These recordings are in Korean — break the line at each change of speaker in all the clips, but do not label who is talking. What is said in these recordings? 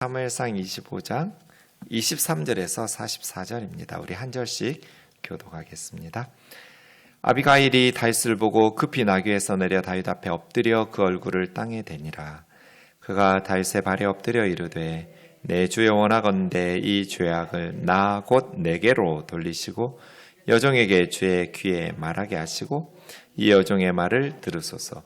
사무엘상 25장 23절에서 44절입니다. 우리 한 절씩 교독하겠습니다. 아비가일이 다윗을 보고 급히 나귀에서 내려 다윗 앞에 엎드려 그 얼굴을 땅에 대니라. 그가 다윗의 발에 엎드려 이르되 내 주여 원하건대 이 죄악을 나 곧 내게로 돌리시고 여종에게 주의 귀에 말하게 하시고 이 여종의 말을 들으소서.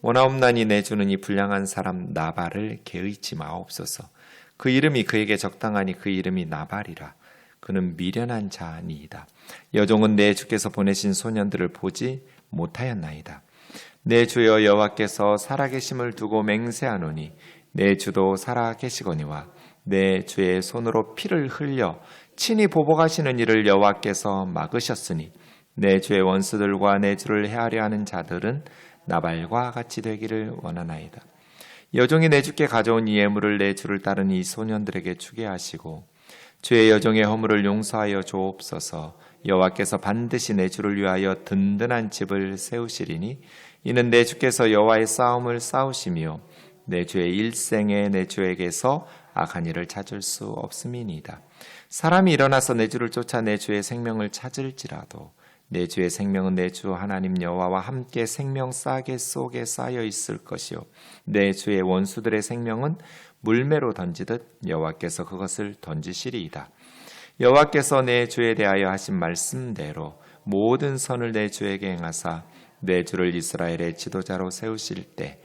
원하옵나니 내 주는 이 불량한 사람 나발을 개의치 마옵소서. 그 이름이 그에게 적당하니 그 이름이 나발이라. 그는 미련한 자니이다. 여종은 내 주께서 보내신 소년들을 보지 못하였나이다. 내 주여 여호와께서 살아계심을 두고 맹세하노니 내 주도 살아계시거니와 내 주의 손으로 피를 흘려 친히 보복하시는 일을 여호와께서 막으셨으니 내 주의 원수들과 내 주를 해하려 하는 자들은 나발과 같이 되기를 원하나이다. 여종이 내 주께 가져온 이 예물을 내 주를 따른 이 소년들에게 주게 하시고 주의 여종의 허물을 용서하여 주옵소서. 여호와께서 반드시 내 주를 위하여 든든한 집을 세우시리니 이는 내 주께서 여호와의 싸움을 싸우시며 내 주의 일생에 내 주에게서 악한 일을 찾을 수 없음이니이다. 사람이 일어나서 내 주를 쫓아 내 주의 생명을 찾을지라도 내 주의 생명은 내 주 하나님 여호와와 함께 생명 싸개 속에 쌓여 있을 것이요 내 주의 원수들의 생명은 물매로 던지듯 여호와께서 그것을 던지시리이다. 여호와께서 내 주에 대하여 하신 말씀대로 모든 선을 내 주에게 행하사 내 주를 이스라엘의 지도자로 세우실 때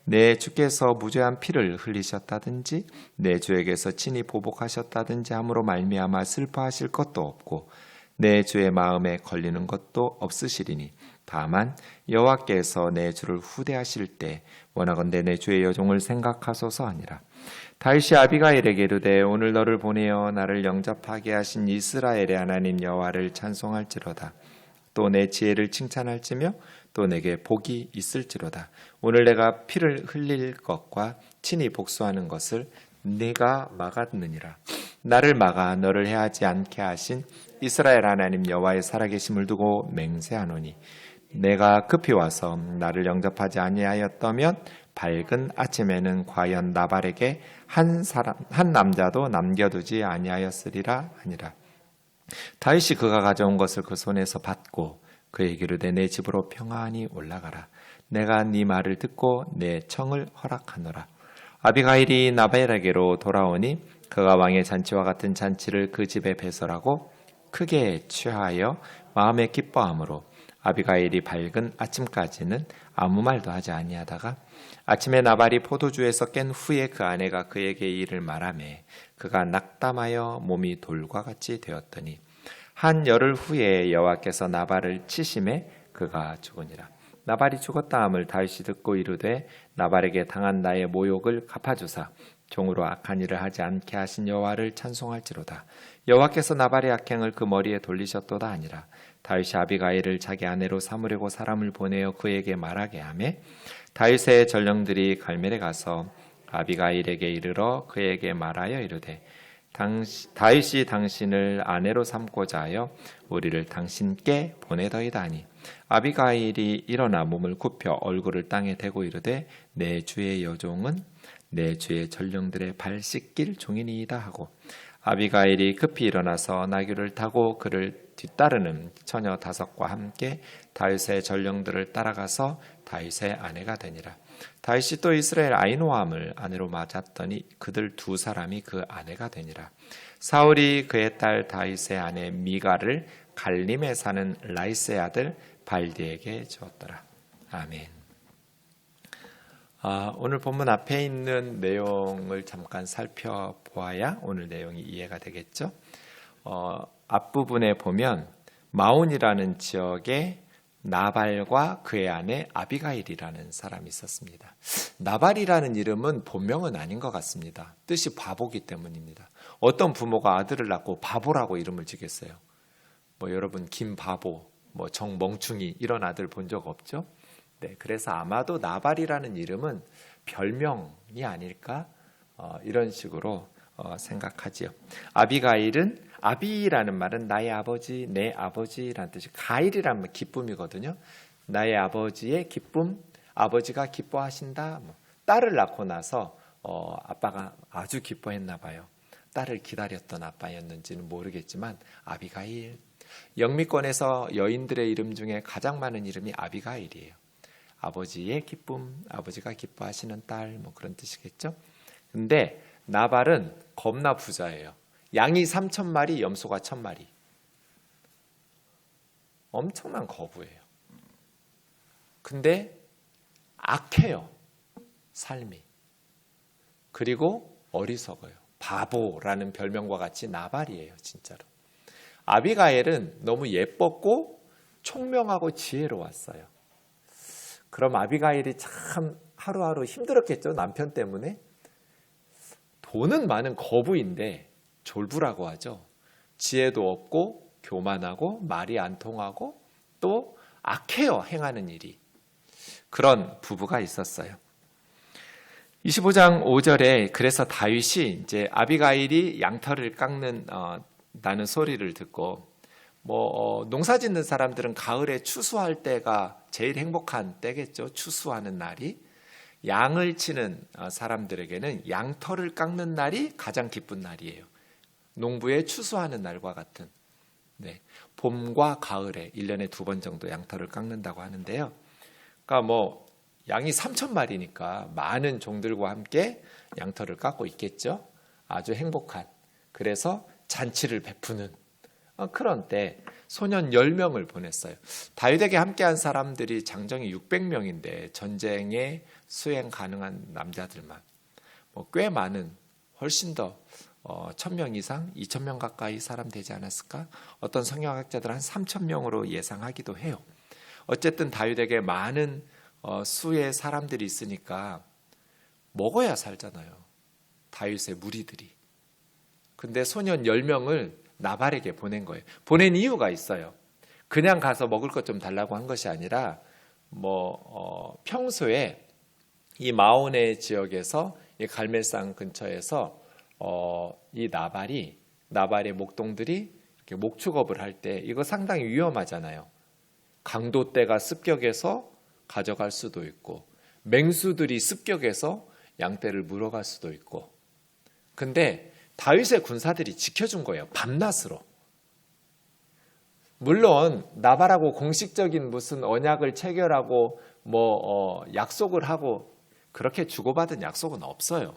내 주께서 무죄한 피를 흘리셨다든지 내 주에게서 친히 보복하셨다든지 함으로 말미암아 슬퍼하실 것도 없고 내 주의 마음에 걸리는 것도 없으시리니 다만 여호와께서 내 주를 후대하실 때 원하건대 내 주의 여종을 생각하소서 하니라. 다윗이 아비가일에게 이르되 오늘 너를 보내어 나를 영접하게 하신 이스라엘의 하나님 여호와를 찬송할지로다. 또 내 지혜를 칭찬할지며 또 내게 복이 있을지로다. 오늘 내가 피를 흘릴 것과 친히 복수하는 것을 내가 막았느니라. 나를 막아 너를 해하지 않게 하신 이스라엘 하나님 여호와의 살아계심을 두고 맹세하노니 내가 급히 와서 나를 영접하지 아니하였다면 밝은 아침에는 과연 나발에게 한 남자도 남겨두지 아니하였으리라 하니라. 다윗이 그가 가져온 것을 그 손에서 받고 그에게 이르되 내 집으로 평안히 올라가라. 내가 네 말을 듣고 내 청을 허락하노라. 아비가일이 나발에게로 돌아오니 그가 왕의 잔치와 같은 잔치를 그 집에 배설하고 크게 취하여 마음에 기뻐함으로 아비가일이 밝은 아침까지는 아무 말도 하지 아니하다가 아침에 나발이 포도주에서 깬 후에 그 아내가 그에게 이 일을 말하매 그가 낙담하여 몸이 돌과 같이 되었더니 한 열흘 후에 여호와께서 나발을 치심에 그가 죽으니라. 나발이 죽었다 함을 다윗이 듣고 이르되 나발에게 당한 나의 모욕을 갚아주사 종으로 악한 일을 하지 않게 하신 여호와를 찬송할지로다. 여호와께서 나발의 악행을 그 머리에 돌리셨도다 하니라. 다윗이 아비가일을 자기 아내로 삼으려고 사람을 보내어 그에게 말하게 하매 다윗의 전령들이 갈멜에 가서 아비가일에게 이르러 그에게 말하여 이르되 다윗이 당신을 아내로 삼고자 하여 우리를 당신께 보내더이다 하니 아비가일이 일어나 몸을 굽혀 얼굴을 땅에 대고 이르되 내 주의 여종은 내 주의 전령들의 발 씻길 종이니이다 하고 아비가일이 급히 일어나서 나귀를 타고 그를 뒤따르는 처녀 5과 함께 다윗의 전령들을 따라가서 다윗의 아내가 되니라. 다윗이 또 이스라엘 아히노암을 아내로 맞았더니 그들 2사람이 그 아내가 되니라. 사울이 그의 딸 다윗의 아내 미가를 갈림에 사는 라이스의 아들 발디에게 주었더라. 아멘. 오늘 본문 앞에 있는 내용을 잠깐 살펴보아야 오늘 내용이 이해가 되겠죠. 앞부분에 보면 마온이라는 지역에 나발과 그의 아내 아비가일이라는 사람이 있었습니다. 나발이라는 이름은 본명은 아닌 것 같습니다. 뜻이 바보기 때문입니다. 어떤 부모가 아들을 낳고 바보라고 이름을 지겠어요? 여러분 김바보, 정멍충이 이런 아들 본 적 없죠? 네, 그래서 아마도 나발이라는 이름은 별명이 아닐까 이런 식으로 생각하지요. 아비가일은 아비라는 말은 나의 아버지, 내 아버지라는 뜻이 가일이라는 말 기쁨이거든요. 나의 아버지의 기쁨, 아버지가 기뻐하신다. 딸을 낳고 나서 아빠가 아주 기뻐했나 봐요. 딸을 기다렸던 아빠였는지는 모르겠지만 아비가일, 영미권에서 여인들의 이름 중에 가장 많은 이름이 아비가일이에요. 아버지의 기쁨, 아버지가 기뻐하시는 딸, 뭐 그런 뜻이겠죠. 근데 나발은 겁나 부자예요. 양이 3,000마리, 염소가 1,000마리. 엄청난 거부예요. 근데 악해요, 삶이. 그리고 어리석어요. 바보라는 별명과 같이 나발이에요, 진짜로. 아비가일은 너무 예뻤고 총명하고 지혜로웠어요. 그럼 아비가일이 참 하루하루 힘들었겠죠, 남편 때문에. 돈은 많은 거부인데 졸부라고 하죠. 지혜도 없고 교만하고 말이 안 통하고 또 악해요, 행하는 일이. 그런 부부가 있었어요. 25장 5절에 그래서 다윗이 이제 아비가일이 양털을 깎는 나는 소리를 듣고 농사 짓는 사람들은 가을에 추수할 때가 제일 행복한 때겠죠. 추수하는 날이. 양을 치는 사람들에게는 양털을 깎는 날이 가장 기쁜 날이에요. 농부의 추수하는 날과 같은. 네. 봄과 가을에 1년에 2번 정도 양털을 깎는다고 하는데요. 그러니까 양이 3,000마리니까 많은 종들과 함께 양털을 깎고 있겠죠. 아주 행복한. 그래서 잔치를 베푸는 그런 때 소년 10명을 보냈어요. 다윗에게 함께한 사람들이 장정이 600명인데 전쟁에 수행 가능한 남자들만 꽤 많은, 훨씬 더 1,000명 이상, 2,000명 가까이 사람 되지 않았을까? 어떤 성경학자들은 한 3,000명으로 예상하기도 해요. 어쨌든 다윗에게 많은 수의 사람들이 있으니까 먹어야 살잖아요, 다윗의 무리들이. 근데 소년 10명을 나발에게 보낸 거예요. 보낸 이유가 있어요. 그냥 가서 먹을 것 좀 달라고 한 것이 아니라 평소에 이 마오네 지역에서 이 갈멜산 근처에서 이 나발의 목동들이 이렇게 목축업을 할 때 이거 상당히 위험하잖아요. 강도떼가 습격해서 가져갈 수도 있고 맹수들이 습격해서 양떼를 물어갈 수도 있고. 근데 다윗의 군사들이 지켜준 거예요, 밤낮으로. 물론 나발하고 공식적인 무슨 언약을 체결하고 약속을 하고 그렇게 주고받은 약속은 없어요.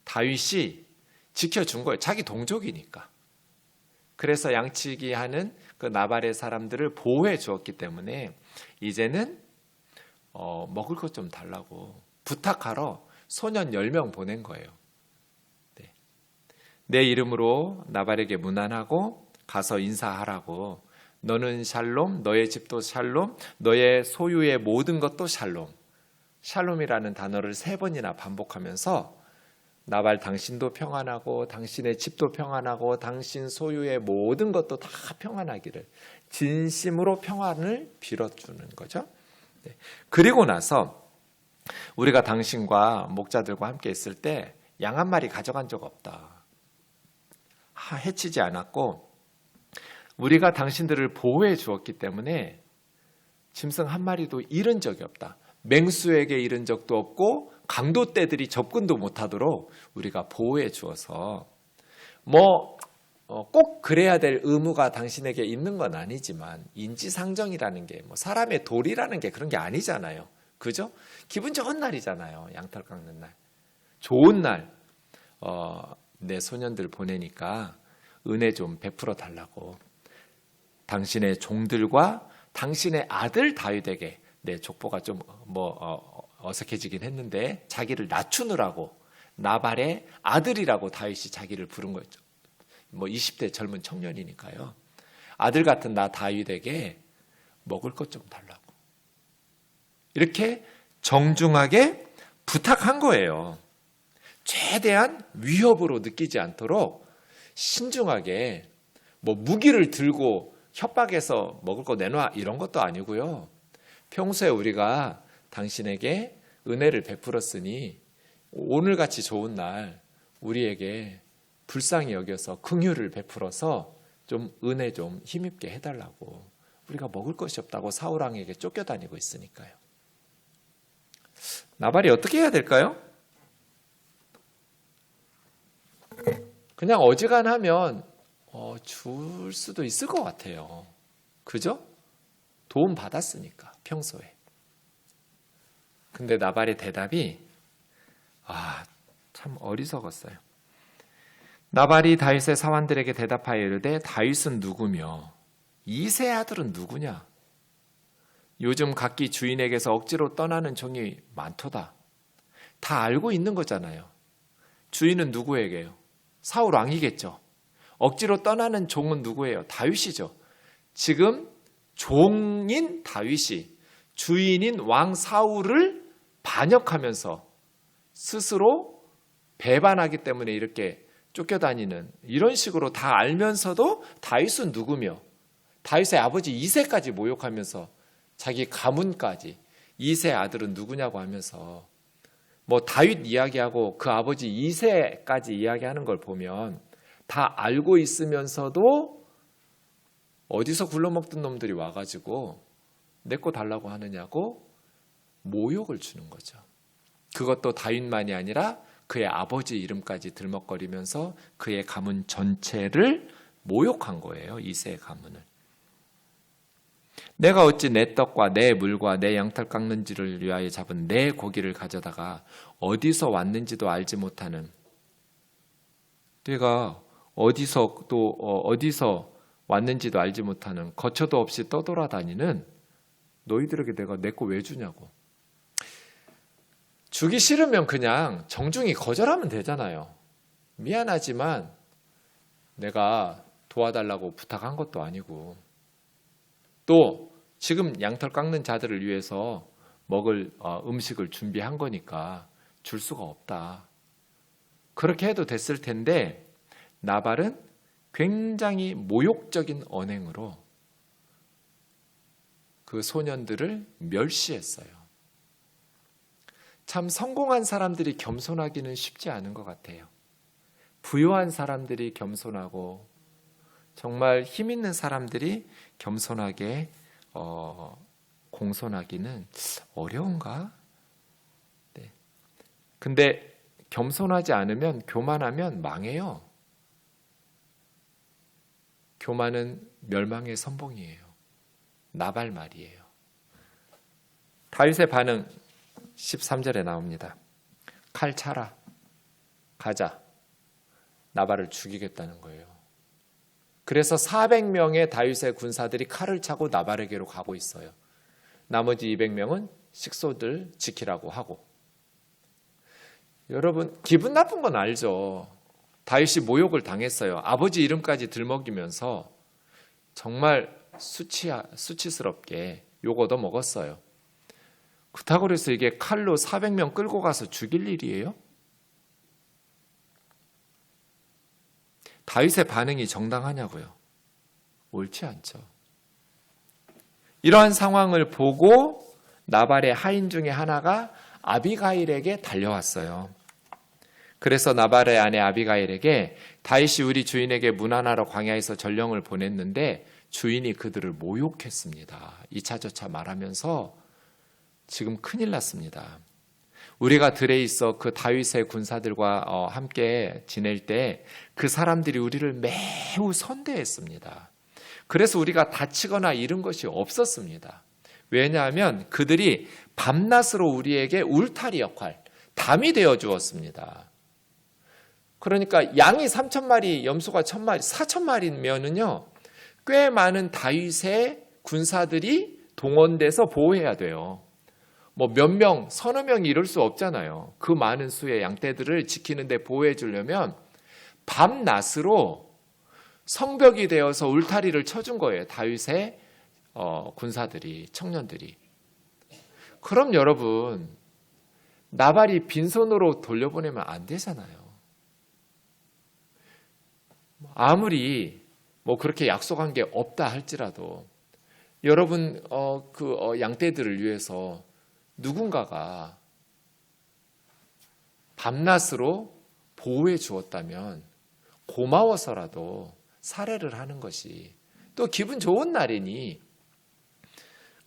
다윗이 지켜준 거예요, 자기 동족이니까. 그래서 양치기 하는 그 나발의 사람들을 보호해 주었기 때문에 이제는 먹을 것 좀 달라고 부탁하러 소년 10명 보낸 거예요. 네. 내 이름으로 나발에게 문안하고 가서 인사하라고. 너는 샬롬, 너의 집도 샬롬, 너의 소유의 모든 것도 샬롬. 샬롬이라는 단어를 3번이나 반복하면서 나발, 당신도 평안하고 당신의 집도 평안하고 당신 소유의 모든 것도 다 평안하기를, 진심으로 평안을 빌어주는 거죠. 네. 그리고 나서 우리가 당신과 목자들과 함께 있을 때 양 한 마리 가져간 적 없다. 해치지 않았고 우리가 당신들을 보호해 주었기 때문에 짐승 한 마리도 잃은 적이 없다. 맹수에게 잃은 적도 없고 강도떼들이 접근도 못하도록 우리가 보호해 주어서 꼭 그래야 될 의무가 당신에게 있는 건 아니지만 인지상정이라는 게 사람의 도리라는 게 그런 게 아니잖아요. 그죠? 기분 좋은 날이잖아요, 양털 깎는 날. 좋은 날 내 소년들 보내니까 은혜 좀 베풀어 달라고. 당신의 종들과 당신의 아들 다윗에게, 내 족보가 좀 어색해지긴 했는데 자기를 낮추느라고 나발의 아들이라고 다윗이 자기를 부른 거죠. 20대 젊은 청년이니까요. 아들 같은 나 다윗에게 먹을 것 좀 달라고 이렇게 정중하게 부탁한 거예요. 최대한 위협으로 느끼지 않도록 신중하게, 무기를 들고 협박해서 먹을 거 내놔 이런 것도 아니고요. 평소에 우리가 당신에게 은혜를 베풀었으니 오늘같이 좋은 날 우리에게 불쌍히 여겨서 긍휼을 베풀어서 좀 은혜 좀 힘입게 해달라고. 우리가 먹을 것이 없다고 사울 왕에게 쫓겨다니고 있으니까요. 나발이 어떻게 해야 될까요? 그냥 어지간하면 줄 수도 있을 것 같아요. 그죠? 도움 받았으니까 평소에. 근데 나발의 대답이 참 어리석었어요. 나발이 다윗의 사환들에게 대답하여 이르되 다윗은 누구며 이세 아들은 누구냐? 요즘 각기 주인에게서 억지로 떠나는 종이 많도다. 다 알고 있는 거잖아요. 주인은 누구에게요? 사울 왕이겠죠. 억지로 떠나는 종은 누구예요? 다윗이죠. 지금 종인 다윗이 주인인 왕 사울을 반역하면서 스스로 배반하기 때문에 이렇게 쫓겨다니는 이런 식으로 다 알면서도 다윗은 누구며 다윗의 아버지 이새까지 모욕하면서 자기 가문까지 이새 아들은 누구냐고 하면서 뭐 다윗 이야기하고 그 아버지 이새까지 이야기하는 걸 보면 다 알고 있으면서도 어디서 굴러먹던 놈들이 와가지고 내 거 달라고 하느냐고 모욕을 주는 거죠. 그것도 다윗만이 아니라 그의 아버지 이름까지 들먹거리면서 그의 가문 전체를 모욕한 거예요. 이새의 가문을. 내가 어찌 내 떡과 내 물과 내 양털 깎는지를 위하여 잡은 내 고기를 가져다가 어디서 왔는지도 알지 못하는, 내가 어디서 왔는지도 알지 못하는, 거처도 없이 떠돌아다니는 너희들에게 내가 내 거 왜 주냐고. 주기 싫으면 그냥 정중히 거절하면 되잖아요. 미안하지만 내가 도와달라고 부탁한 것도 아니고, 또 지금 양털 깎는 자들을 위해서 먹을 음식을 준비한 거니까 줄 수가 없다. 그렇게 해도 됐을 텐데 나발은 굉장히 모욕적인 언행으로 그 소년들을 멸시했어요. 참 성공한 사람들이 겸손하기는 쉽지 않은 것 같아요. 부유한 사람들이 겸손하고 정말 힘 있는 사람들이 겸손하게 공손하기는 어려운가? 네. 근데 겸손하지 않으면, 교만하면 망해요. 교만은 멸망의 선봉이에요. 나발 말이에요. 다윗의 반응 13절에 나옵니다. 칼 차라, 가자. 나발을 죽이겠다는 거예요. 그래서 400명의 다윗의 군사들이 칼을 차고 나발에게로 가고 있어요. 나머지 200명은 식소들 지키라고 하고. 여러분, 기분 나쁜 건 알죠. 다윗이 모욕을 당했어요. 아버지 이름까지 들먹이면서 정말 수치스럽게 욕 얻어 먹었어요. 그렇다고 해서 이게 칼로 400명 끌고 가서 죽일 일이에요? 다윗의 반응이 정당하냐고요? 옳지 않죠. 이러한 상황을 보고 나발의 하인 중에 하나가 아비가일에게 달려왔어요. 그래서 나발의 아내 아비가일에게 다윗이 우리 주인에게 문안하러 광야에서 전령을 보냈는데 주인이 그들을 모욕했습니다. 이차저차 말하면서 지금 큰일 났습니다. 우리가 들에 있어 그 다윗의 군사들과 함께 지낼 때 그 사람들이 우리를 매우 선대했습니다. 그래서 우리가 다치거나 잃은 것이 없었습니다. 왜냐하면 그들이 밤낮으로 우리에게 울타리 역할, 담이 되어 주었습니다. 그러니까 양이 3,000마리, 염소가 1,000마리, 4,000마리면은요, 꽤 많은 다윗의 군사들이 동원돼서 보호해야 돼요. 뭐 몇 명, 서너 명이 이럴 수 없잖아요. 그 많은 수의 양떼들을 지키는데 보호해 주려면 밤낮으로 성벽이 되어서 울타리를 쳐준 거예요. 다윗의 군사들이, 청년들이. 그럼 여러분, 나발이 빈손으로 돌려보내면 안 되잖아요. 아무리 뭐 그렇게 약속한 게 없다 할지라도 여러분 양떼들을 위해서 누군가가 밤낮으로 보호해 주었다면 고마워서라도 살해를 하는 것이 또 기분 좋은 날이니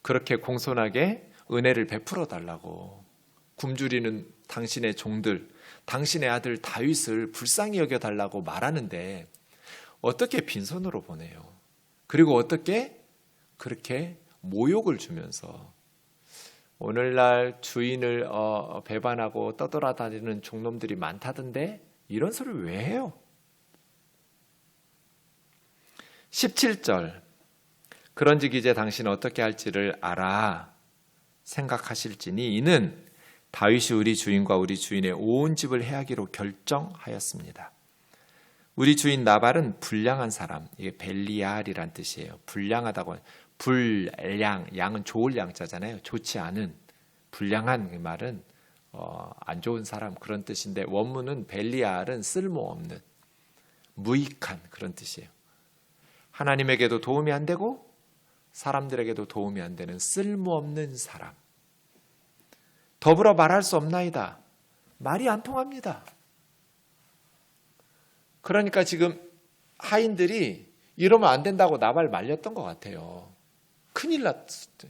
그렇게 공손하게 은혜를 베풀어 달라고 굶주리는 당신의 종들, 당신의 아들 다윗을 불쌍히 여겨달라고 말하는데 어떻게 빈손으로 보내요? 그리고 어떻게 그렇게 모욕을 주면서 오늘날 주인을 배반하고 떠돌아다니는 종놈들이 많다던데 이런 소리를 왜 해요? 17절 그런즉 이제 당신은 어떻게 할지를 알아 생각하실지니 이는 다윗이 우리 주인과 우리 주인의 온 집을 해하기로 결정하였습니다. 우리 주인 나발은 불량한 사람, 이게 벨리알이란 뜻이에요. 불량하다고, 불량, 양은 좋을 양자잖아요. 좋지 않은, 불량한 그 말은 안 좋은 사람 그런 뜻인데 원문은 벨리알은 쓸모없는, 무익한 그런 뜻이에요. 하나님에게도 도움이 안 되고 사람들에게도 도움이 안 되는 쓸모없는 사람. 더불어 말할 수 없나이다. 말이 안 통합니다. 그러니까 지금 하인들이 이러면 안 된다고 나발 말렸던 것 같아요. 큰일 났을 때.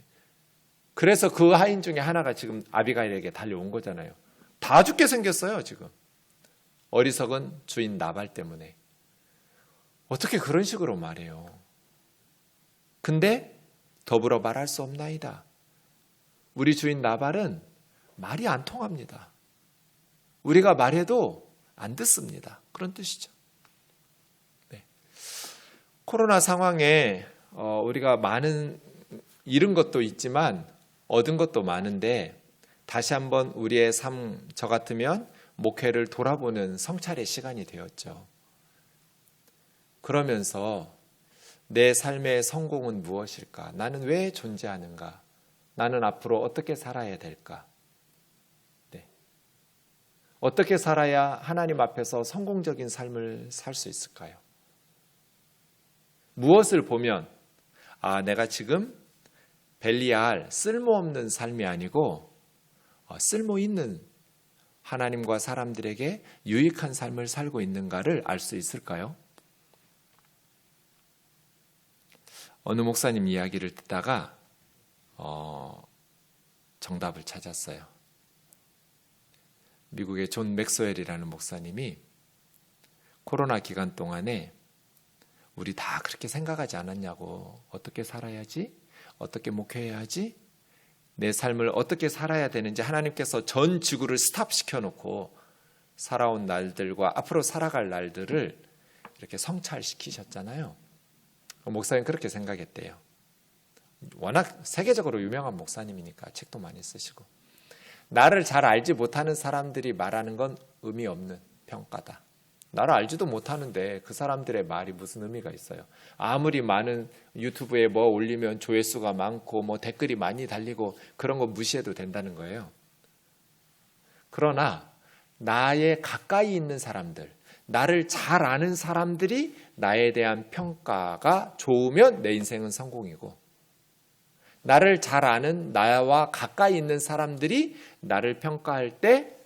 그래서 그 하인 중에 하나가 지금 아비가일에게 달려온 거잖아요. 다 죽게 생겼어요, 지금. 어리석은 주인 나발 때문에. 어떻게 그런 식으로 말해요? 근데 더불어 말할 수 없나이다. 우리 주인 나발은 말이 안 통합니다. 우리가 말해도 안 듣습니다. 그런 뜻이죠. 네. 코로나 상황에 우리가 많은 잃은 것도 있지만 얻은 것도 많은데 다시 한번 우리의 삶, 저 같으면 목회를 돌아보는 성찰의 시간이 되었죠. 그러면서 내 삶의 성공은 무엇일까? 나는 왜 존재하는가? 나는 앞으로 어떻게 살아야 될까? 네. 어떻게 살아야 하나님 앞에서 성공적인 삶을 살 수 있을까요? 무엇을 보면 내가 지금 벨리알 쓸모없는 삶이 아니고 쓸모있는 하나님과 사람들에게 유익한 삶을 살고 있는가를 알 수 있을까요? 어느 목사님 이야기를 듣다가 정답을 찾았어요. 미국의 존 맥스웰이라는 목사님이 코로나 기간 동안에 우리 다 그렇게 생각하지 않았냐고. 어떻게 살아야지? 어떻게 목회해야지? 내 삶을 어떻게 살아야 되는지 하나님께서 전 지구를 스탑시켜놓고 살아온 날들과 앞으로 살아갈 날들을 이렇게 성찰시키셨잖아요. 목사님 그렇게 생각했대요. 워낙 세계적으로 유명한 목사님이니까 책도 많이 쓰시고. 나를 잘 알지 못하는 사람들이 말하는 건 의미 없는 평가다. 나를 알지도 못하는데 그 사람들의 말이 무슨 의미가 있어요. 아무리 많은 유튜브에 뭐 올리면 조회수가 많고 뭐 댓글이 많이 달리고 그런 거 무시해도 된다는 거예요. 그러나 나의 가까이 있는 사람들, 나를 잘 아는 사람들이 나에 대한 평가가 좋으면 내 인생은 성공이고, 나를 잘 아는 나와 가까이 있는 사람들이 나를 평가할 때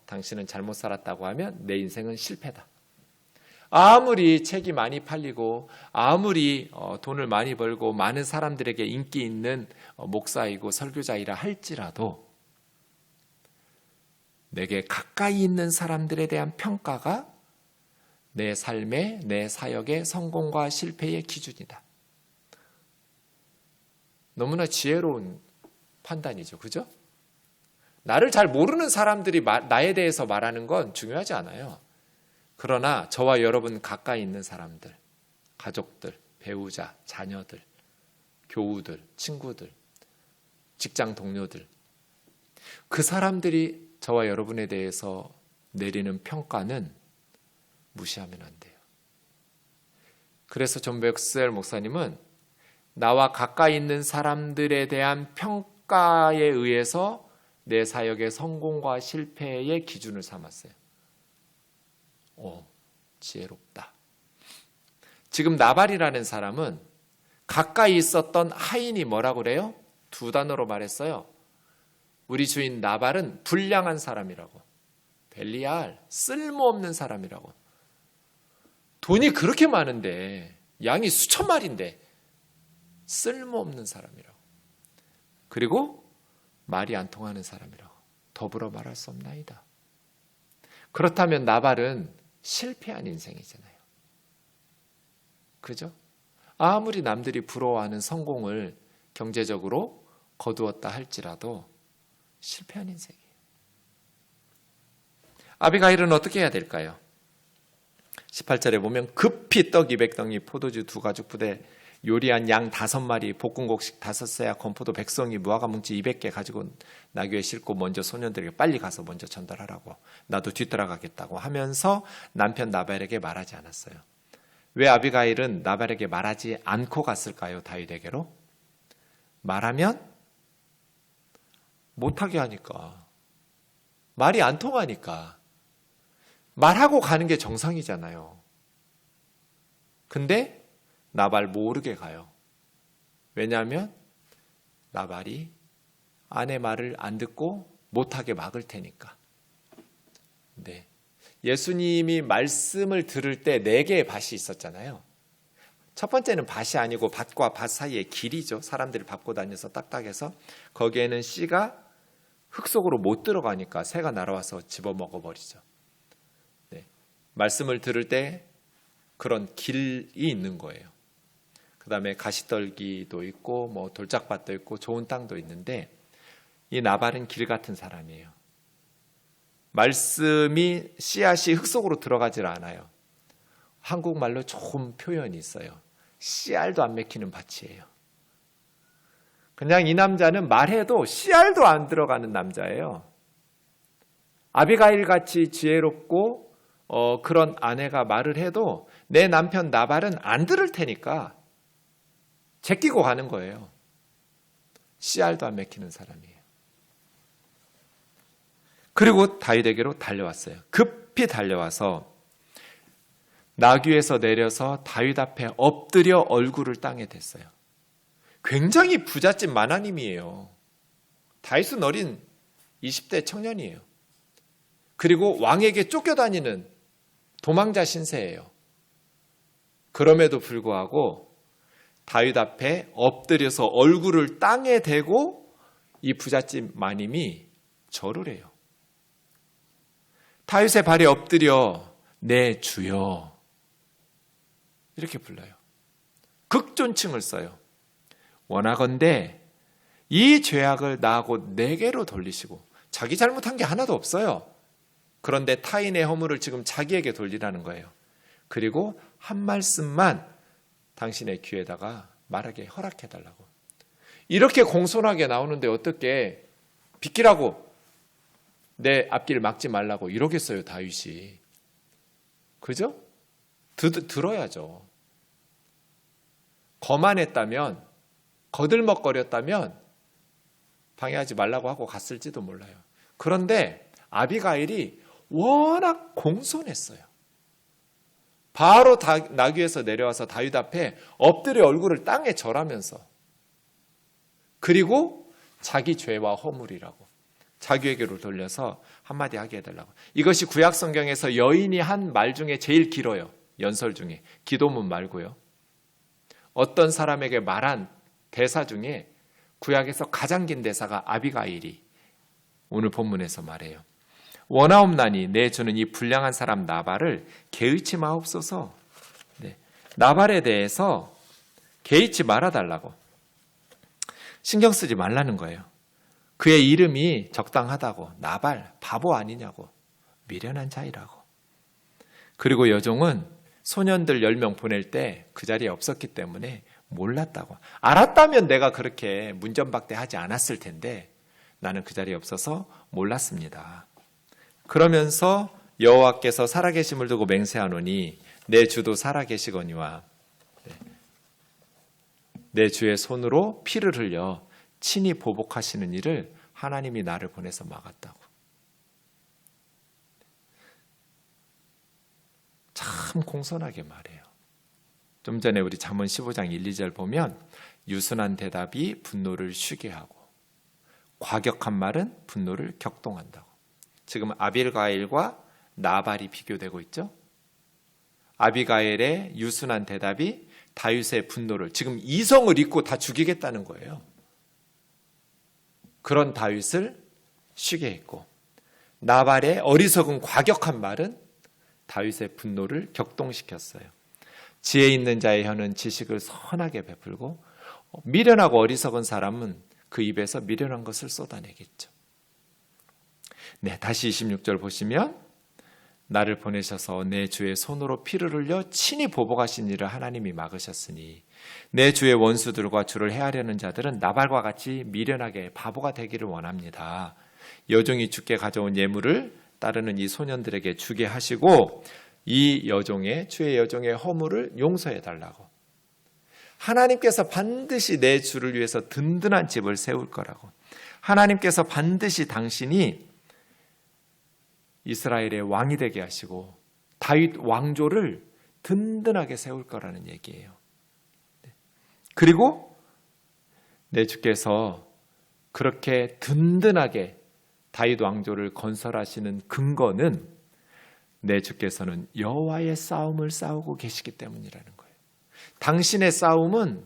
당신은 잘못 살았다고 하면 내 인생은 실패다. 아무리 책이 많이 팔리고 아무리 돈을 많이 벌고 많은 사람들에게 인기 있는 목사이고 설교자이라 할지라도 내게 가까이 있는 사람들에 대한 평가가 내 삶의, 내 사역의 성공과 실패의 기준이다. 너무나 지혜로운 판단이죠. 그죠? 나를 잘 모르는 사람들이 나에 대해서 말하는 건 중요하지 않아요. 그러나 저와 여러분 가까이 있는 사람들, 가족들, 배우자, 자녀들, 교우들, 친구들, 직장 동료들, 그 사람들이 저와 여러분에 대해서 내리는 평가는 무시하면 안 돼요. 그래서 존 맥스웰 목사님은 나와 가까이 있는 사람들에 대한 평가에 의해서 내 사역의 성공과 실패의 기준을 삼았어요. 지혜롭다. 지금 나발이라는 사람은 가까이 있었던 하인이 뭐라고 그래요? 두 단어로 말했어요. 우리 주인 나발은 불량한 사람이라고. 벨리알, 쓸모없는 사람이라고. 돈이 그렇게 많은데, 양이 수천 마리인데 쓸모없는 사람이라고. 그리고 말이 안 통하는 사람이라고. 더불어 말할 수 없나이다. 그렇다면 나발은 실패한 인생이잖아요. 그죠? 아무리 남들이 부러워하는 성공을 경제적으로 거두었다 할지라도 실패한 인생이에요. 아비가일은 어떻게 해야 될까요? 18절에 보면 급히 떡 200덩이, 포도주 2가죽 부대, 요리한 양 5마리, 볶음곡식 5새야, 건포도 100송이, 무화과 뭉치 200개 가지고 나귀에 싣고 먼저 소년들에게 빨리 가서 먼저 전달하라고, 나도 뒤따라가겠다고 하면서 남편 나발에게 말하지 않았어요. 왜 아비가일은 나발에게 말하지 않고 갔을까요? 다윗에게로? 말하면 못하게 하니까, 말이 안 통하니까. 말하고 가는 게 정상이잖아요. 근데 나발 모르게 가요. 왜냐하면 나발이 아내 말을 안 듣고 못하게 막을 테니까. 네. 예수님이 말씀을 들을 때 4개의 밭이 있었잖아요. 첫 번째는 밭이 아니고 밭과 밭 사이의 길이죠. 사람들이 밟고 다녀서 딱딱해서 거기에는 씨가 흙 속으로 못 들어가니까 새가 날아와서 집어먹어버리죠. 말씀을 들을 때 그런 길이 있는 거예요. 그 다음에 가시떨기도 있고 뭐 돌짝밭도 있고 좋은 땅도 있는데, 이 나발은 길 같은 사람이에요. 말씀이 씨앗이 흙 속으로 들어가질 않아요. 한국말로 좋은 표현이 있어요. 씨알도 안 맥히는 밭이에요. 그냥 이 남자는 말해도 씨알도 안 들어가는 남자예요. 아비가일 같이 지혜롭고 그런 아내가 말을 해도 내 남편 나발은 안 들을 테니까 제끼고 가는 거예요. 씨알도 안 맥히는 사람이에요. 그리고 다윗에게로 달려왔어요. 급히 달려와서 나귀에서 내려서 다윗 앞에 엎드려 얼굴을 땅에 댔어요. 굉장히 부잣집 마나님이에요. 다윗은 어린 20대 청년이에요. 그리고 왕에게 쫓겨다니는 도망자 신세예요. 그럼에도 불구하고 다윗 앞에 엎드려서 얼굴을 땅에 대고 이 부잣집 마님이 절을 해요. 다윗의 발에 엎드려 내 주여 이렇게 불러요. 극존칭을 써요. 원하건대 이 죄악을 나하고 내게로 돌리시고, 자기 잘못한 게 하나도 없어요. 그런데 타인의 허물을 지금 자기에게 돌리라는 거예요. 그리고 한 말씀만 당신의 귀에다가 말하게 허락해달라고. 이렇게 공손하게 나오는데 어떻게 비키라고, 내 앞길 막지 말라고 이러겠어요, 다윗이. 그죠? 들어야죠. 거만했다면, 거들먹거렸다면 방해하지 말라고 하고 갔을지도 몰라요. 그런데 아비가일이 워낙 공손했어요. 바로 나귀에서 내려와서 다윗 앞에 엎드려 얼굴을 땅에 절하면서, 그리고 자기 죄와 허물이라고 자기에게로 돌려서 한마디 하게 해달라고. 이것이 구약 성경에서 여인이 한 말 중에 제일 길어요. 연설 중에. 기도문 말고요. 어떤 사람에게 말한 대사 중에 구약에서 가장 긴 대사가 아비가일이 오늘 본문에서 말해요. 원하옵나니 내 주는 이 불량한 사람 나발을 개의치 마옵소서. 네. 나발에 대해서 개의치 말아달라고. 신경 쓰지 말라는 거예요. 그의 이름이 적당하다고. 나발, 바보 아니냐고. 미련한 자이라고. 그리고 여종은 소년들 10명 보낼 때 그 자리에 없었기 때문에 몰랐다고. 알았다면 내가 그렇게 문전박대하지 않았을 텐데 나는 그 자리에 없어서 몰랐습니다. 그러면서 여호와께서 살아계심을 두고 맹세하노니 내 주도 살아계시거니와 내 주의 손으로 피를 흘려 친히 보복하시는 일을 하나님이 나를 보내서 막았다고. 참 공손하게 말해요. 좀 전에 우리 잠언 15장 1, 2절 보면 유순한 대답이 분노를 쉬게 하고 과격한 말은 분노를 격동한다고. 지금 아비가일과 나발이 비교되고 있죠. 아비가일의 유순한 대답이 다윗의 분노를, 지금 이성을 잊고 다 죽이겠다는 거예요. 그런 다윗을 쉬게 했고, 나발의 어리석은 과격한 말은 다윗의 분노를 격동시켰어요. 지혜 있는 자의 혀는 지식을 선하게 베풀고 미련하고 어리석은 사람은 그 입에서 미련한 것을 쏟아내겠죠. 네, 다시 26절 보시면 나를 보내셔서 내 주의 손으로 피를 흘려 친히 보복하신 일을 하나님이 막으셨으니 내 주의 원수들과 주를 해하려는 자들은 나발과 같이 미련하게 바보가 되기를 원합니다. 여종이 주께 가져온 예물을 따르는 이 소년들에게 주게 하시고 이 여종의 주의 여종의 허물을 용서해 달라고. 하나님께서 반드시 내 주를 위해서 든든한 집을 세울 거라고. 하나님께서 반드시 당신이 이스라엘의 왕이 되게 하시고 다윗 왕조를 든든하게 세울 거라는 얘기예요. 그리고 내 주께서 그렇게 든든하게 다윗 왕조를 건설하시는 근거는 내 주께서는 여호와의 싸움을 싸우고 계시기 때문이라는 거예요. 당신의 싸움은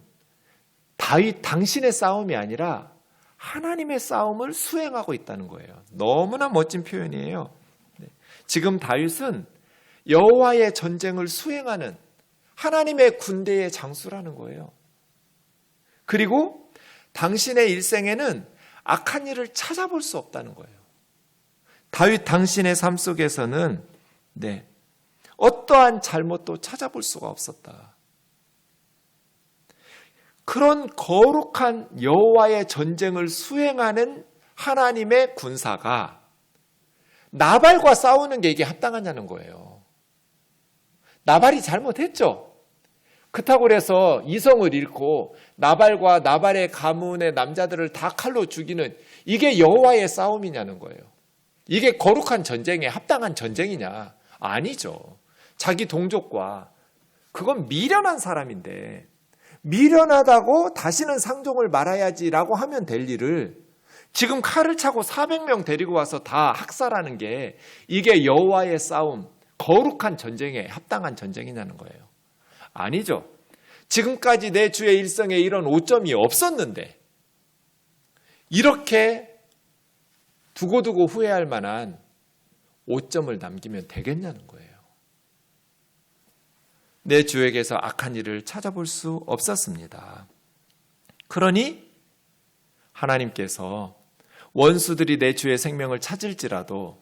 당신의 싸움이 아니라 하나님의 싸움을 수행하고 있다는 거예요. 너무나 멋진 표현이에요. 지금 다윗은 여호와의 전쟁을 수행하는 하나님의 군대의 장수라는 거예요. 그리고 당신의 일생에는 악한 일을 찾아볼 수 없다는 거예요. 다윗 당신의 삶 속에서는 어떠한 잘못도 찾아볼 수가 없었다. 그런 거룩한 여호와의 전쟁을 수행하는 하나님의 군사가 나발과 싸우는 게 이게 합당하냐는 거예요. 나발이 잘못했죠. 그렇다고 해서 이성을 잃고 나발과 나발의 가문의 남자들을 다 칼로 죽이는 이게 여호와의 싸움이냐는 거예요. 이게 거룩한 전쟁에 합당한 전쟁이냐? 아니죠. 자기 동족과 그건 미련한 사람인데 미련하다고 다시는 상종을 말아야지라고 하면 될 일을 지금 칼을 차고 400명 데리고 와서 다 학살하는 게 이게 여호와의 싸움, 거룩한 전쟁에 합당한 전쟁이냐는 거예요. 아니죠. 지금까지 내 주의 일성에 이런 오점이 없었는데 이렇게 두고두고 후회할 만한 오점을 남기면 되겠냐는 거예요. 내 주에게서 악한 일을 찾아볼 수 없었습니다. 그러니 하나님께서 원수들이 내 주의 생명을 찾을지라도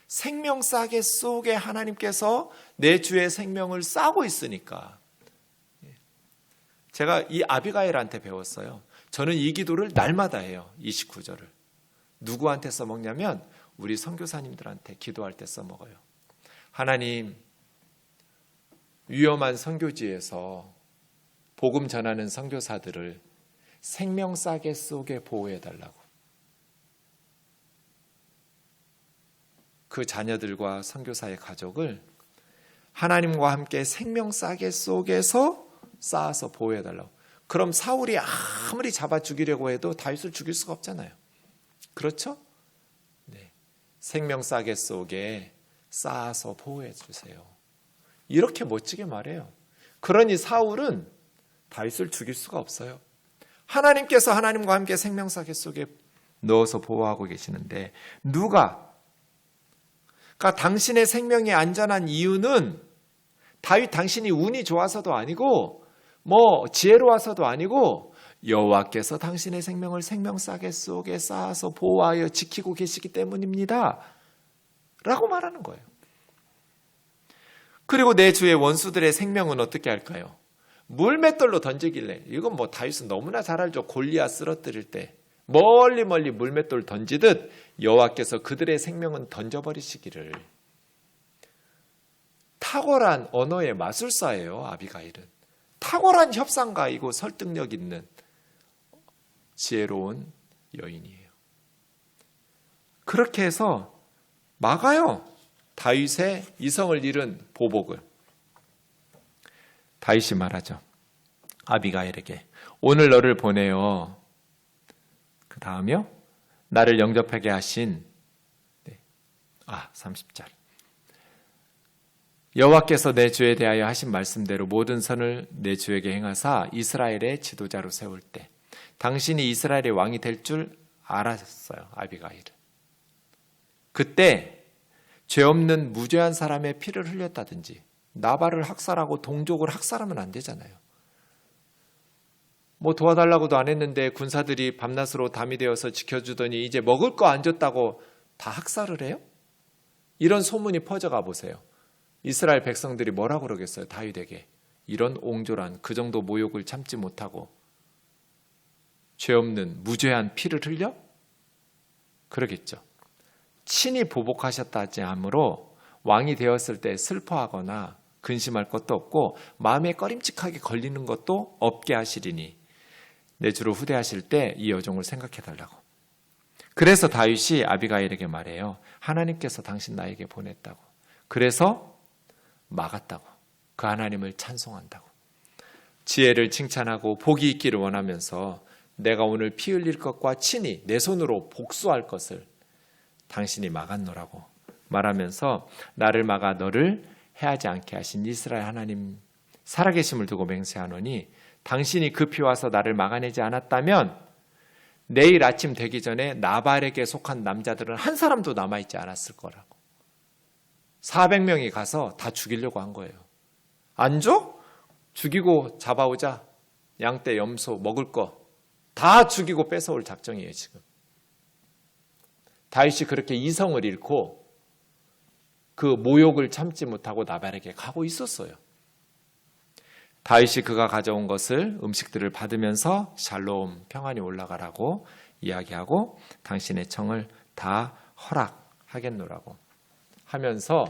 생명 싸개 속에 하나님께서 내 주의 생명을 싸고 있으니까 제가 이 아비가일한테 배웠어요. 저는 이 기도를 날마다 해요. 29절을. 누구한테 써먹냐면 우리 선교사님들한테 기도할 때 써먹어요. 하나님, 위험한 선교지에서 복음 전하는 선교사들을 생명 싸개 속에 보호해달라고. 그 자녀들과 선교사의 가족을 하나님과 함께 생명 싸개 속에서 쌓아서 보호해달라고. 그럼 사울이 아무리 잡아 죽이려고 해도 다윗을 죽일 수가 없잖아요. 그렇죠? 네. 생명 싸개 속에 쌓아서 보호해 주세요. 이렇게 멋지게 말해요. 그러니 사울은 다윗을 죽일 수가 없어요. 하나님께서 하나님과 함께 생명 싸개 속에 넣어서 보호하고 계시는데 그러니까 당신의 생명이 안전한 이유는 다윗 당신이 운이 좋아서도 아니고 지혜로워서도 아니고 여호와께서 당신의 생명을 생명 싸개 속에 쌓아서 보호하여 지키고 계시기 때문입니다. 라고 말하는 거예요. 그리고 내 주의 원수들의 생명은 어떻게 할까요? 물맷돌로 던지길래 이건 다윗은 너무나 잘 알죠. 골리앗 쓰러뜨릴 때 멀리 물맷돌 던지듯 여호와께서 그들의 생명은 던져버리시기를. 탁월한 언어의 마술사예요. 아비가일은. 탁월한 협상가이고 설득력 있는 지혜로운 여인이에요. 그렇게 해서 막아요. 다윗의 이성을 잃은 보복을. 다윗이 말하죠. 아비가일에게 오늘 너를 보내어 그 다음이요. 나를 영접하게 하신 30절. 여호와께서 내 주에 대하여 하신 말씀대로 모든 선을 내 주에게 행하사 이스라엘의 지도자로 세울 때 당신이 이스라엘의 왕이 될 줄 알았어요. 아비가일은. 그때 죄 없는 무죄한 사람의 피를 흘렸다든지 나발을 학살하고 동족을 학살하면 안 되잖아요. 뭐 도와달라고도 안 했는데 군사들이 밤낮으로 담이 되어서 지켜주더니 이제 먹을 거 안 줬다고 다 학살을 해요? 이런 소문이 퍼져가 보세요. 이스라엘 백성들이 뭐라고 그러겠어요? 다윗에게. 이런 옹졸한 그 정도 모욕을 참지 못하고 죄 없는 무죄한 피를 흘려? 그러겠죠. 친히 보복하셨다지 하므로 왕이 되었을 때 슬퍼하거나 근심할 것도 없고 마음에 꺼림칙하게 걸리는 것도 없게 하시리니 내 주로 후대하실 때 이 여종을 생각해 달라고. 그래서 다윗이 아비가일에게 말해요. 하나님께서 당신 나에게 보냈다고. 그래서 막았다고. 그 하나님을 찬송한다고. 지혜를 칭찬하고 복이 있기를 원하면서 내가 오늘 피 흘릴 것과 친히 내 손으로 복수할 것을 당신이 막았노라고 말하면서 나를 막아 너를 해하지 않게 하신 이스라엘 하나님 살아계심을 두고 맹세하노니 당신이 급히 와서 나를 막아내지 않았다면 내일 아침 되기 전에 나발에게 속한 남자들은 한 사람도 남아있지 않았을 거라고. 400명이 가서 다 죽이려고 한 거예요. 안 줘? 죽이고 잡아오자. 양떼, 염소, 먹을 거 다 죽이고 뺏어올 작정이에요 지금. 다윗이 그렇게 이성을 잃고 그 모욕을 참지 못하고 나발에게 가고 있었어요. 다윗이 그가 가져온 것을 음식들을 받으면서 샬롬 평안이 올라가라고 이야기하고 당신의 청을 다 허락하겠노라고 하면서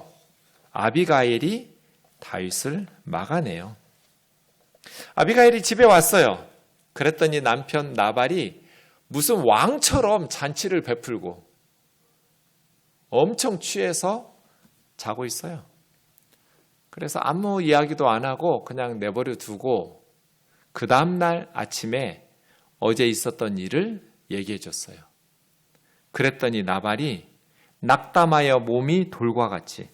아비가일이 다윗을 막아내요. 아비가일이 집에 왔어요. 그랬더니 남편 나발이 무슨 왕처럼 잔치를 베풀고 엄청 취해서 자고 있어요. 그래서 아무 이야기도 안 하고 그냥 내버려 두고 그 다음날 아침에 어제 있었던 일을 얘기해 줬어요. 그랬더니 나발이 낙담하여 몸이 돌과 같이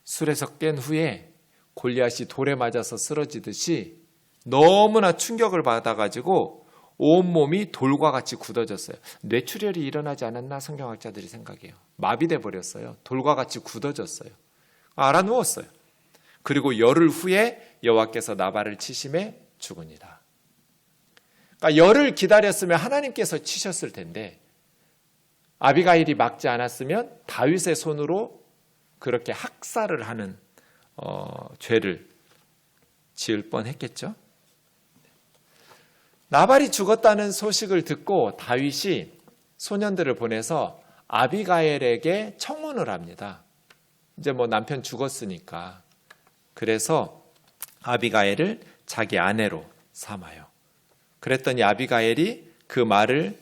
술에서 깬 후에 골리앗이 돌에 맞아서 쓰러지듯이 너무나 충격을 받아가지고 온몸이 돌과 같이 굳어졌어요. 뇌출혈이 일어나지 않았나 성경학자들이 생각해요. 마비돼 버렸어요. 돌과 같이 굳어졌어요. 알아누웠어요. 그리고 열흘 후에 여호와께서 나발을 치심에 죽으니라. 그러니까 열흘 기다렸으면 하나님께서 치셨을 텐데 아비가일이 막지 않았으면 다윗의 손으로 그렇게 학살을 하는 죄를 지을 뻔했겠죠. 나발이 죽었다는 소식을 듣고 다윗이 소년들을 보내서 아비가일에게 청혼을 합니다. 이제 뭐 남편 죽었으니까. 그래서 아비가일을 자기 아내로 삼아요. 그랬더니 아비가일이 그 말을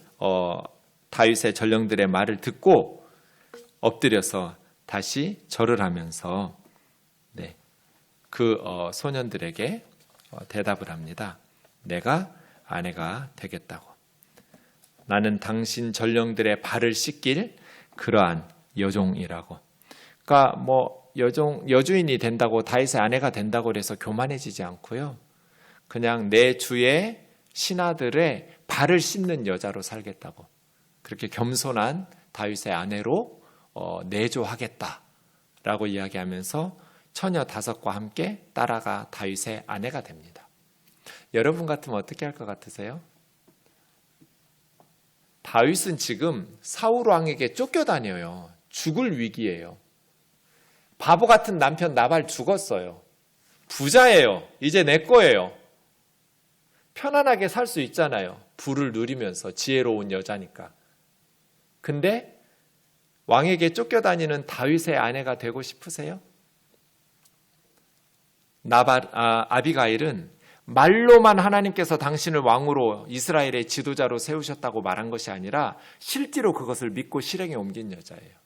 다윗의 전령들의 말을 듣고 엎드려서 다시 절을 하면서 그 소년들에게 대답을 합니다. 내가 아내가 되겠다고. 나는 당신 전령들의 발을 씻길 그러한 여종이라고. 그러니까 뭐 여주인이 된다고 다윗의 아내가 된다고 해서 교만해지지 않고요. 그냥 내 주의 신하들의 발을 씻는 여자로 살겠다고. 그렇게 겸손한 다윗의 아내로 내조하겠다라고 이야기하면서 처녀 5과 함께 따라가 다윗의 아내가 됩니다. 여러분 같으면 어떻게 할 것 같으세요? 다윗은 지금 사울 왕에게 쫓겨다녀요. 죽을 위기예요. 바보 같은 남편 나발 죽었어요. 부자예요. 이제 내 거예요. 편안하게 살 수 있잖아요. 부를 누리면서 지혜로운 여자니까. 근데 왕에게 쫓겨다니는 다윗의 아내가 되고 싶으세요? 아비가일은 말로만 하나님께서 당신을 왕으로 이스라엘의 지도자로 세우셨다고 말한 것이 아니라 실제로 그것을 믿고 실행에 옮긴 여자예요.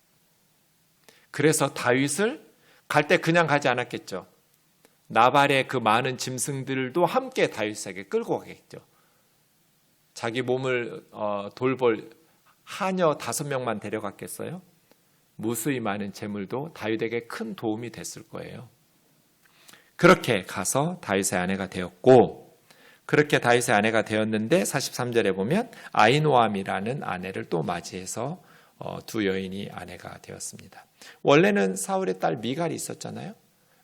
그래서 다윗을 갈 때 그냥 가지 않았겠죠. 나발의 그 많은 짐승들도 함께 다윗에게 끌고 가겠죠. 자기 몸을 돌볼 하녀 5명만 데려갔겠어요? 무수히 많은 재물도 다윗에게 큰 도움이 됐을 거예요. 그렇게 가서 다윗의 아내가 되었고, 그렇게 다윗의 아내가 되었는데 43절에 보면 아히노암이라는 아내를 또 맞이해서 두 여인이 아내가 되었습니다. 원래는 사울의 딸 미갈이 있었잖아요.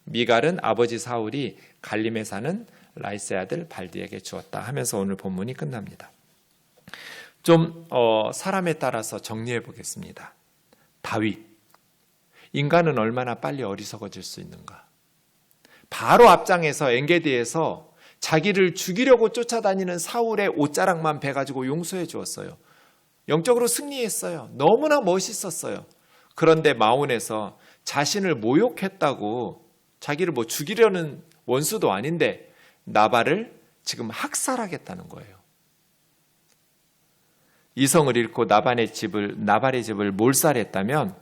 미갈은 아버지 사울이 갈림에 사는 라이스의 아들 발디에게 주었다 하면서 오늘 본문이 끝납니다. 좀 사람에 따라서 정리해 보겠습니다. 다윗, 인간은 얼마나 빨리 어리석어질 수 있는가. 바로 앞장에서 엔게디에서 자기를 죽이려고 쫓아다니는 사울의 옷자락만 베가지고 용서해 주었어요. 영적으로 승리했어요. 너무나 멋있었어요. 그런데 마온에서 자신을 모욕했다고, 자기를 죽이려는 원수도 아닌데 나발을 지금 학살하겠다는 거예요. 이성을 잃고 나발의 집을 몰살했다면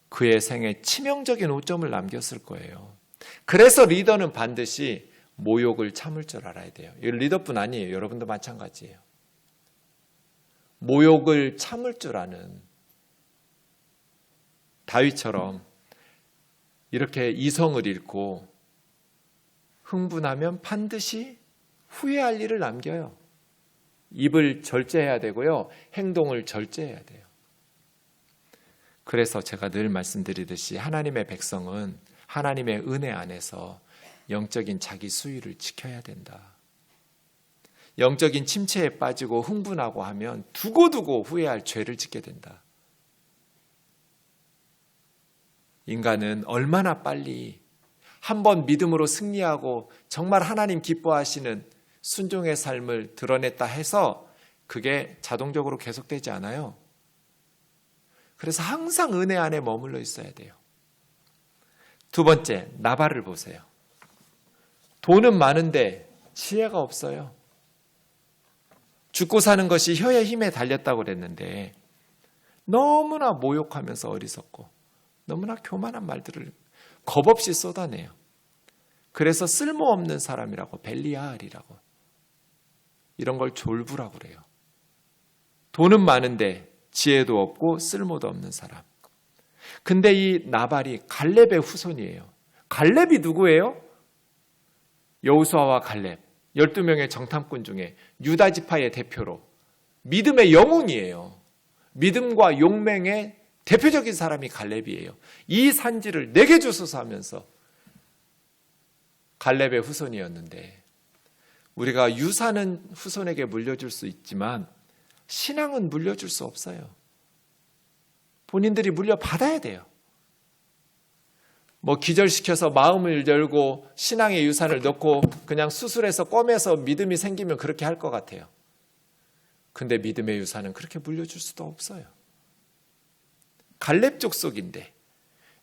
그의 생에 치명적인 오점을 남겼을 거예요. 그래서 리더는 반드시 모욕을 참을 줄 알아야 돼요. 이 리더뿐 아니에요. 여러분도 마찬가지예요. 모욕을 참을 줄 아는 다윗처럼 이렇게 이성을 잃고 흥분하면 반드시 후회할 일을 남겨요. 입을 절제해야 되고요. 행동을 절제해야 돼요. 그래서 제가 늘 말씀드리듯이 하나님의 백성은 하나님의 은혜 안에서 영적인 자기 수위를 지켜야 된다. 영적인 침체에 빠지고 흥분하고 하면 두고두고 후회할 죄를 짓게 된다. 인간은 얼마나 빨리 한번 믿음으로 승리하고 정말 하나님 기뻐하시는 순종의 삶을 드러냈다 해서 그게 자동적으로 계속되지 않아요. 그래서 항상 은혜 안에 머물러 있어야 돼요. 두 번째, 나발을 보세요. 돈은 많은데 지혜가 없어요. 죽고 사는 것이 혀의 힘에 달렸다고 그랬는데 너무나 모욕하면서 어리석고 너무나 교만한 말들을 겁없이 쏟아내요. 그래서 쓸모없는 사람이라고, 벨리알이라고, 이런 걸 졸부라고 그래요. 돈은 많은데 지혜도 없고 쓸모도 없는 사람. 근데 이 나발이 갈렙의 후손이에요. 갈렙이 누구예요? 여호수아와 갈렙, 12명의 정탐꾼 중에 유다 지파의 대표로 믿음의 영웅이에요. 믿음과 용맹의 대표적인 사람이 갈렙이에요. 이 산지를 내게 주소서 하면서 갈렙의 후손이었는데, 우리가 유산은 후손에게 물려줄 수 있지만 신앙은 물려줄 수 없어요. 본인들이 물려받아야 돼요. 기절시켜서 마음을 열고 신앙의 유산을 넣고 그냥 수술해서 꿰매서 믿음이 생기면 그렇게 할 것 같아요. 근데 믿음의 유산은 그렇게 물려줄 수도 없어요. 갈렙 족속인데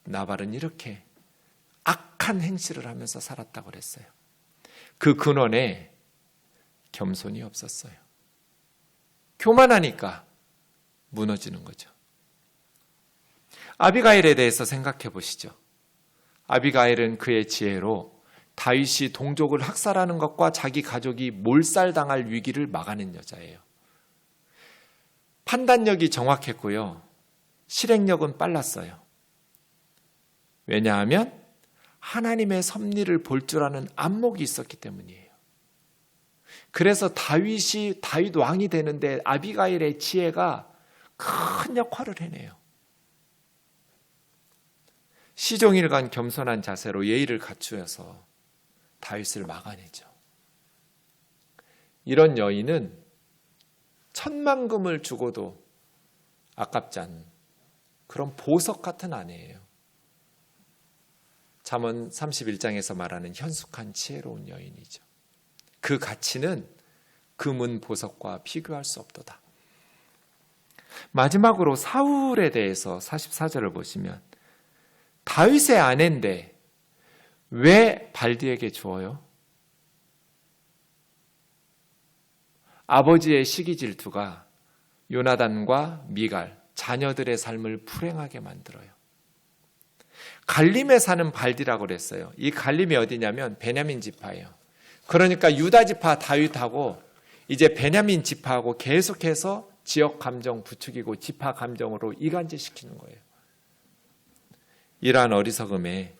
나발은 이렇게 악한 행실을 하면서 살았다고 그랬어요. 그 근원에 겸손이 없었어요. 교만하니까 무너지는 거죠. 아비가일에 대해서 생각해 보시죠. 아비가일은 그의 지혜로 다윗이 동족을 학살하는 것과 자기 가족이 몰살당할 위기를 막아낸 여자예요. 판단력이 정확했고요. 실행력은 빨랐어요. 왜냐하면 하나님의 섭리를 볼 줄 아는 안목이 있었기 때문이에요. 그래서 다윗 왕이 되는데 아비가일의 지혜가 큰 역할을 해내요. 시종일관 겸손한 자세로 예의를 갖추어서 다윗을 막아내죠. 이런 여인은 10,000,000금을 주고도 아깝지 않은 그런 보석 같은 아내예요. 잠언 31장에서 말하는 현숙한 지혜로운 여인이죠. 그 가치는 금은 보석과 비교할 수 없도다. 마지막으로 사울에 대해서 44절을 보시면 다윗의 아내인데 왜 발디에게 주어요? 아버지의 시기 질투가 요나단과 미갈, 자녀들의 삶을 불행하게 만들어요. 갈림에 사는 발디라고 그랬어요. 이 갈림이 어디냐면 베냐민 지파예요. 그러니까 유다 지파 다윗하고 이제 베냐민 지파하고 계속해서 지역 감정 부추기고 지파 감정으로 이간질시키는 거예요. 이러한 어리석음에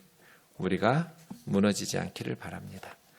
우리가 무너지지 않기를 바랍니다.